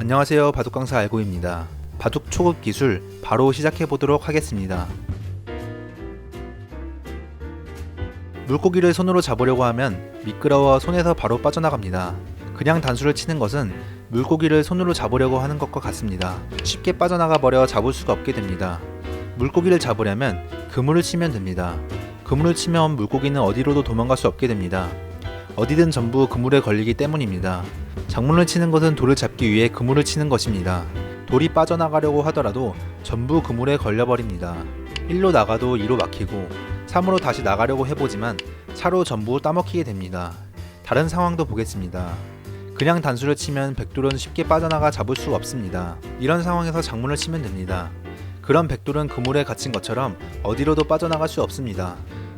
안녕하세요, 바둑강사 알고입니다. 바둑 초급 기술 바로 시작해 보도록 하겠습니다. 물고기를 손으로 잡으려고 하면 미끄러워 손에서 바로 빠져나갑니다. 그냥 단수를 치는 것은 물고기를 손으로 잡으려고 하는 것과 같습니다. 쉽게 빠져나가 버려 잡을 수가 없게 됩니다. 물고기를 잡으려면 그물을 치면 됩니다. 그물을 치면 물고기는 어디로도 도망갈 수 없게 됩니다. 어디든 전부 그물에 걸리기 때문입니다. 장문을 치는 것은 돌을 잡기 위해 그물을 치는 것입니다. 돌이 빠져나가려고 하더라도 전부 그물에 걸려버립니다. 1로 나가도 2로 막히고 3으로 다시 나가려고 해보지만 4로 전부 따먹히게 됩니다. 다른 상황도 보겠습니다. 그냥 단수를 치면 백돌은 쉽게 빠져나가 잡을 수 없습니다. 이런 상황에서 장문을 치면 됩니다. 그럼 백돌은 그물에 갇힌 것처럼 어디로도 빠져나갈 수 없습니다.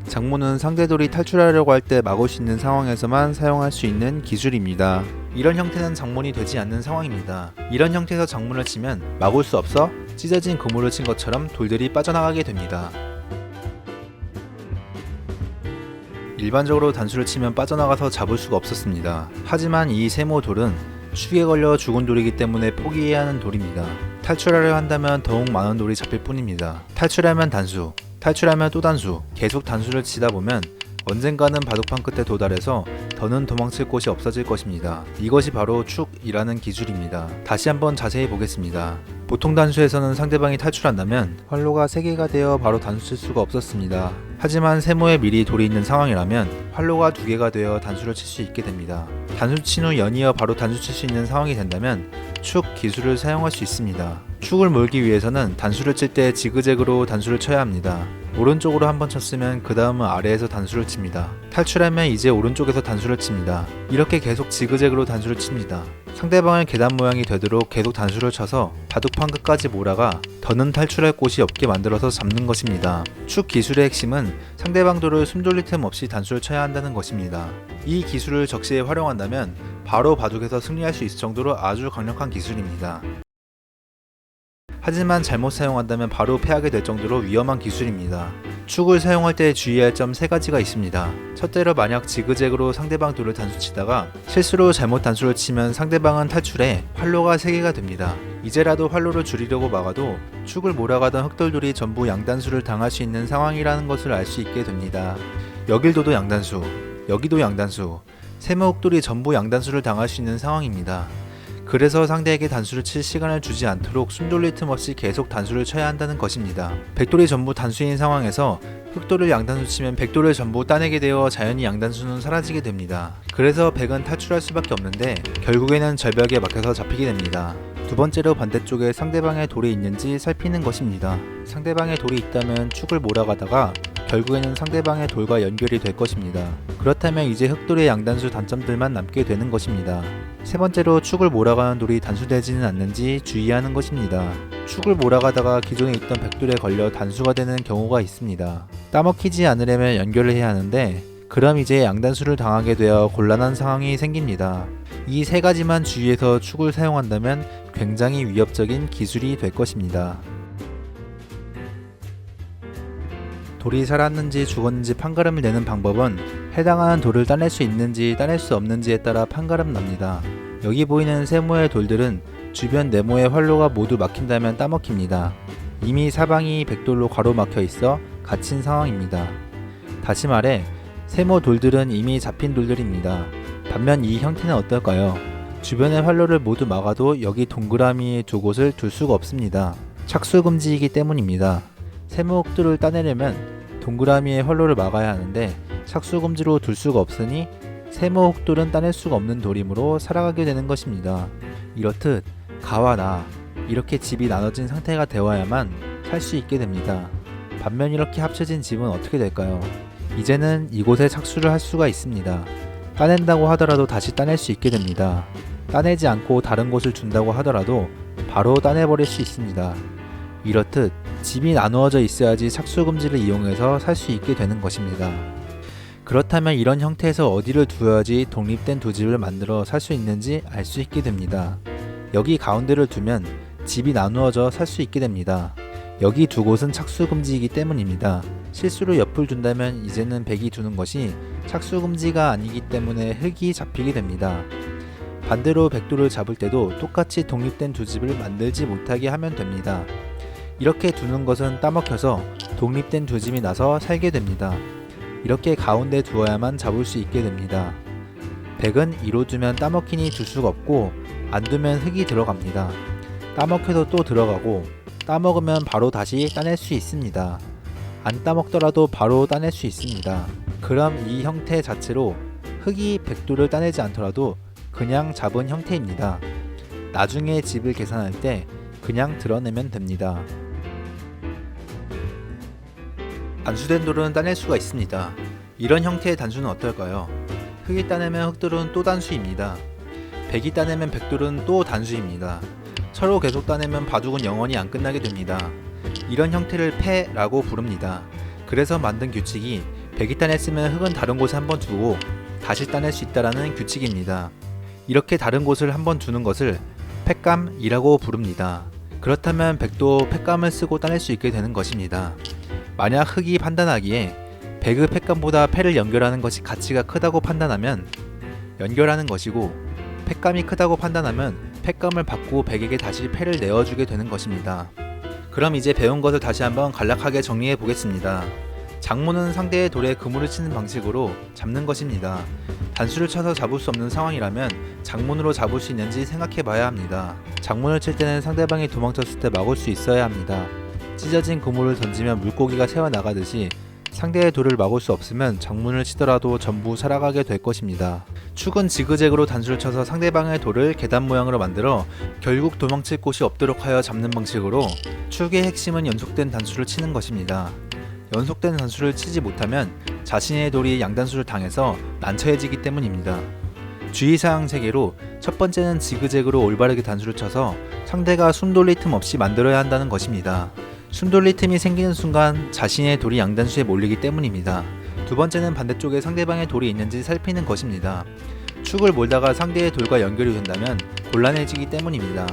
장문은 상대돌이 탈출하려고 할 때 막을 수 있는 상황에서만 사용할 수 있는 기술입니다. 이런 형태는 장문이 되지 않는 상황입니다. 이런 형태에서 장문을 치면 막을 수 없어 찢어진 그물을 친 것처럼 돌들이 빠져나가게 됩니다. 일반적으로 단수를 치면 빠져나가서 잡을 수가 없었습니다. 하지만 이 세모 돌은 축에 걸려 죽은 돌이기 때문에 포기해야 하는 돌입니다. 탈출하려 한다면 더욱 많은 돌이 잡힐 뿐입니다. 탈출하면 단수, 탈출하면 또 단수, 계속 단수를 치다 보면 언젠가는 바둑판 끝에 도달해서 더는 도망칠 곳이 없어질 것입니다. 이것이 바로 축이라는 기술입니다. 다시 한번 자세히 보겠습니다. 보통 단수에서는 상대방이 탈출한다면 활로가 3개가 되어 바로 단수 칠 수가 없었습니다. 하지만 세모에 미리 돌이 있는 상황이라면 활로가 2개가 되어 단수를 칠 수 있게 됩니다. 단수 친 후 연이어 바로 단수 칠 수 있는 상황이 된다면 축 기술을 사용할 수 있습니다. 축을 몰기 위해서는 단수를 칠 때 지그재그로 단수를 쳐야 합니다. 오른쪽으로 한번 쳤으면 그 다음은 아래에서 단수를 칩니다. 탈출하면 이제 오른쪽에서 단수를 칩니다. 이렇게 계속 지그재그로 단수를 칩니다. 상대방의 계단 모양이 되도록 계속 단수를 쳐서 바둑판 끝까지 몰아가 더는 탈출할 곳이 없게 만들어서 잡는 것입니다. 축 기술의 핵심은 상대방 돌을 숨 돌릴 틈 없이 단수를 쳐야 한다는 것입니다. 이 기술을 적시에 활용한다면 바로 바둑에서 승리할 수 있을 정도로 아주 강력한 기술입니다. 하지만 잘못 사용한다면 바로 패하게 될 정도로 위험한 기술입니다. 축을 사용할 때 주의할 점 3가지가 있습니다. 첫째로 만약 지그재그로 상대방 돌을 단수치다가 실수로 잘못 단수를 치면 상대방은 탈출해 활로가 3개가 됩니다. 이제라도 활로를 줄이려고 막아도 축을 몰아가던 흑돌들이 전부 양단수를 당할 수 있는 상황이라는 것을 알 수 있게 됩니다. 여길도도 양단수, 여기도 양단수, 세모 흑돌이 전부 양단수를 당할 수 있는 상황입니다. 그래서 상대에게 단수를 칠 시간을 주지 않도록 숨 돌릴 틈 없이 계속 단수를 쳐야 한다는 것입니다. 백돌이 전부 단수인 상황에서 흑돌을 양단수 치면 백돌을 전부 따내게 되어 자연히 양단수는 사라지게 됩니다. 그래서 백은 탈출할 수밖에 없는데 결국에는 절벽에 막혀서 잡히게 됩니다. 두 번째로 반대쪽에 상대방의 돌이 있는지 살피는 것입니다. 상대방의 돌이 있다면 축을 몰아가다가 결국에는 상대방의 돌과 연결이 될 것입니다. 그렇다면 이제 흑돌의 양단수 단점들만 남게 되는 것입니다. 세 번째로 축을 몰아가는 돌이 단수되지는 않는지 주의하는 것입니다. 축을 몰아가다가 기존에 있던 백돌에 걸려 단수가 되는 경우가 있습니다. 따먹히지 않으려면 연결을 해야 하는데 그럼 이제 양단수를 당하게 되어 곤란한 상황이 생깁니다. 이 3가지만 주의해서 축을 사용한다면 굉장히 위협적인 기술이 될 것입니다. 돌이 살았는지 죽었는지 판가름을 내는 방법은 해당하는 돌을 따낼 수 있는지 따낼 수 없는지에 따라 판가름 납니다. 여기 보이는 세모의 돌들은 주변 네모의 활로가 모두 막힌다면 따먹힙니다. 이미 사방이 백돌로 가로막혀 있어 갇힌 상황입니다. 다시 말해 세모 돌들은 이미 잡힌 돌들입니다. 반면 이 형태는 어떨까요? 주변의 활로를 모두 막아도 여기 동그라미 두 곳을 둘 수가 없습니다. 착수금지이기 때문입니다. 세모 흑돌을 따내려면 동그라미의 활로를 막아야 하는데 착수금지로 둘 수가 없으니 세모 흑돌은 따낼 수가 없는 돌이므로 살아가게 되는 것입니다. 이렇듯 가와 나 이렇게 집이 나눠진 상태가 되어야만 살 수 있게 됩니다. 반면 이렇게 합쳐진 집은 어떻게 될까요? 이제는 이곳에 착수를 할 수가 있습니다. 따낸다고 하더라도 다시 따낼 수 있게 됩니다. 따내지 않고 다른 곳을 준다고 하더라도 바로 따내버릴 수 있습니다. 이렇듯 집이 나누어져 있어야지 착수금지를 이용해서 살 수 있게 되는 것입니다. 그렇다면 이런 형태에서 어디를 두어야지 독립된 두 집을 만들어 살 수 있는지 알 수 있게 됩니다. 여기 가운데를 두면 집이 나누어져 살 수 있게 됩니다. 여기 두 곳은 착수금지이기 때문입니다. 실수로 옆을 둔다면 이제는 백이 두는 것이 착수금지가 아니기 때문에 흙이 잡히게 됩니다. 반대로 백도를 잡을 때도 똑같이 독립된 두 집을 만들지 못하게 하면 됩니다. 이렇게 두는 것은 따먹혀서 독립된 두 집이 나서 살게 됩니다. 이렇게 가운데 두어야만 잡을 수 있게 됩니다. 백은 이로 두면 따먹히니 둘 수가 없고 안 두면 흙이 들어갑니다. 따먹혀도 또 들어가고 따먹으면 바로 다시 따낼 수 있습니다. 안 따먹더라도 바로 따낼 수 있습니다. 그럼 이 형태 자체로 흙이 백도를 따내지 않더라도 그냥 잡은 형태입니다. 나중에 집을 계산할 때 그냥 드러내면 됩니다. 단수된 돌은 따낼 수가 있습니다. 이런 형태의 단수는 어떨까요? 흙이 따내면 흙돌은 또 단수입니다. 백이 따내면 백돌은 또 단수입니다. 서로 계속 따내면 바둑은 영원히 안 끝나게 됩니다. 이런 형태를 패라고 부릅니다. 그래서 만든 규칙이 백이 따냈으면 흙은 다른 곳에 한번 두고 다시 따낼 수 있다라는 규칙입니다. 이렇게 다른 곳을 한번 두는 것을 팩감이라고 부릅니다. 그렇다면 백도 팩감을 쓰고 따낼 수 있게 되는 것입니다. 만약 흙이 판단하기에 백의 팩감보다 패를 연결하는 것이 가치가 크다고 판단하면 연결하는 것이고, 팩감이 크다고 판단하면 팩감을 받고 백에게 다시 패를 내어주게 되는 것입니다. 그럼 이제 배운 것을 다시 한번 간략하게 정리해 보겠습니다. 장모는 상대의 돌에 그물을 치는 방식으로 잡는 것입니다. 단수를 쳐서 잡을 수 없는 상황이라면 장문으로 잡을 수 있는지 생각해 봐야 합니다. 장문을 칠 때는 상대방이 도망쳤을 때 막을 수 있어야 합니다. 찢어진 그물을 던지면 물고기가 새어나가듯이 상대의 돌을 막을 수 없으면 장문을 치더라도 전부 살아가게 될 것입니다. 축은 지그재그로 단수를 쳐서 상대방의 돌을 계단 모양으로 만들어 결국 도망칠 곳이 없도록 하여 잡는 방식으로, 축의 핵심은 연속된 단수를 치는 것입니다. 연속된 단수를 치지 못하면 자신의 돌이 양단수를 당해서 난처해지기 때문입니다. 주의사항 3개로, 첫 번째는 지그재그로 올바르게 단수를 쳐서 상대가 숨 돌릴 틈 없이 만들어야 한다는 것입니다. 숨 돌릴 틈이 생기는 순간 자신의 돌이 양단수에 몰리기 때문입니다. 두 번째는 반대쪽에 상대방의 돌이 있는지 살피는 것입니다. 축을 몰다가 상대의 돌과 연결이 된다면 곤란해지기 때문입니다.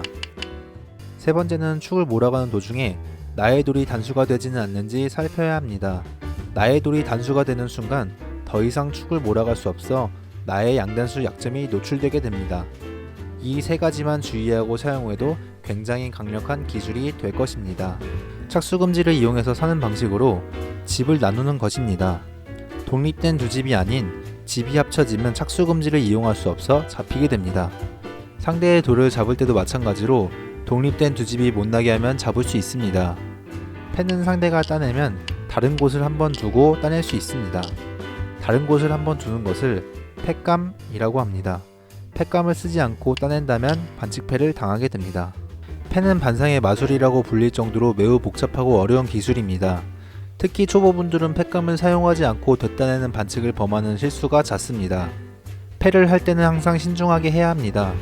세 번째는 축을 몰아가는 도중에 나의 돌이 단수가 되지는 않는지 살펴야 합니다. 나의 돌이 단수가 되는 순간 더 이상 축을 몰아갈 수 없어 나의 양단수 약점이 노출되게 됩니다. 이 3가지만 주의하고 사용해도 굉장히 강력한 기술이 될 것입니다. 착수금지를 이용해서 사는 방식으로 집을 나누는 것입니다. 독립된 두 집이 아닌 집이 합쳐지면 착수금지를 이용할 수 없어 잡히게 됩니다. 상대의 돌을 잡을 때도 마찬가지로 독립된 두 집이 못나게 하면 잡을 수 있습니다. 패는 상대가 따내면 다른 곳을 한번 두고 따낼 수 있습니다. 다른 곳을 한번 두는 것을 팩감이라고 합니다. 팩감을 쓰지 않고 따낸다면 반칙패를 당하게 됩니다. 패는 반상의 마술이라고 불릴 정도로 매우 복잡하고 어려운 기술입니다. 특히 초보분들은 팩감을 사용하지 않고 되따내는 반칙을 범하는 실수가 잦습니다. 패를 할 때는 항상 신중하게 해야 합니다.